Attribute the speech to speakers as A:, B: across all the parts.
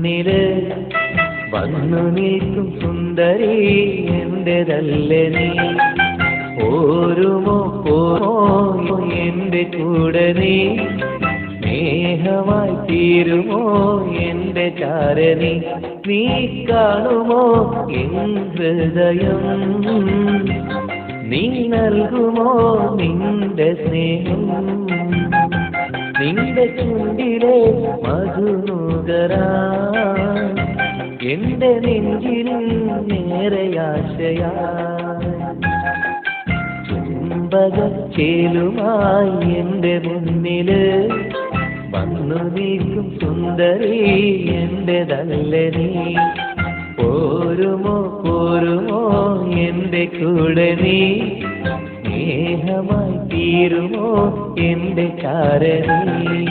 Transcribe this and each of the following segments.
A: മുന്നില് വന്നു നിൽക്കും സുന്ദരി എന്റേതല്ലേ നീ പോരുമോ പോരുമോ എന്റെ കൂടെ നീ സ്നേഹമായി തീരുമോ എന്റെ ചാരണി നീ കാണുമോ എൻ ഹൃദയം നീ നൽകുമോ നിന്റെ സ്നേഹം നിന്റെ ചുണ്ടിലെ മധുനുകരാൻ എന്റെ നെഞ്ചിൽ നേരെയാശയാ ചുംബകച്ചേലുമായി എന്റെ മുന്നില് വന്നു നീക്കും സുന്ദരി എന്റേതല്ലേ നീ പോരുമോ പോരുമോ എന്റെ കൂടെ നീ സ്നേഹമായി തീരുമോ എന്റെ ചാരണി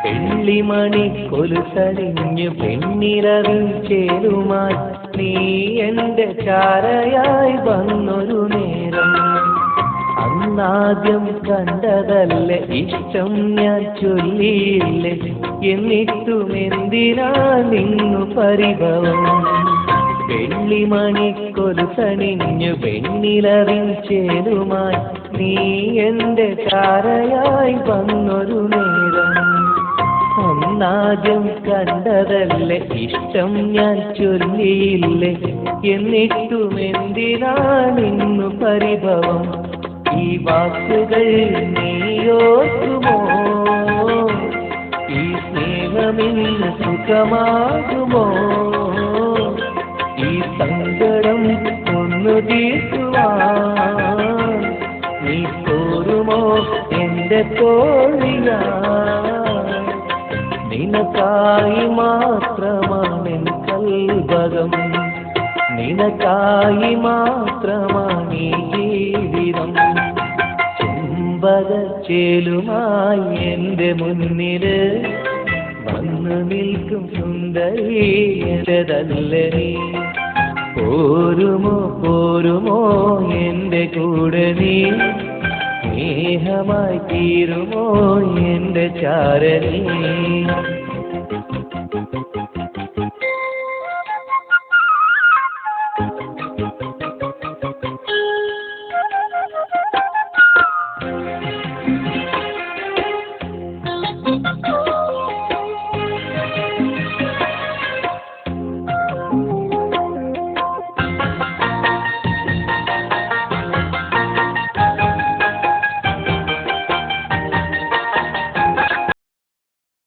A: വെള്ളിമണി കൊലുസരിഞ്ഞു പെണ്ണിരവിൽ ചേരുമായി നീ എന്റെ ചാരയായി വന്നൊരു നേരം അന്നാദ്യം കണ്ടതല്ലേ ഇഷ്ടം ഞാൻ ചൊല്ലിയില്ലേ എന്നിട്ടും എന്തിനാ നിന്നു പരിഭവം വെള്ളിമണി കൊലുസണിഞ്ഞു പെണ്ണിരവിൽ ചേരുമായി നീ എന്റെ ചാരയായി വന്നൊരു നേരം ഒന്നാദ്യം കണ്ടതല്ലേ ഇഷ്ടം ഞാൻ ചൊല്ലിയില്ലേ എന്നിട്ടും എന്തിനാണിന്നു പരിഭവം ഈ വാക്കുകൾ നീയോർക്കുമോ ഈ സ്നേഹമിന്ന് സുഖമാകുമോ ഈ സങ്കടം ഒന്നു തീർക്കുവാൻ നീ പോരുമോ എന്റെ തോഴിയാ നിനക്കായി മാത്രമാണെൻ കൽബകം നിനക്കായി മാത്രമാണ് ഈ ജീവിതം ചുംബകച്ചേലുമായി എന്റെ മുന്നില് വന്നു നിൽക്കും സുന്ദരി എന്റേതല്ലേ നീ പോരുമോ പോരുമോ എന്റെ കൂടെ നീ സ്നേഹമായി തീരുമോ എന്റെ ചാരണി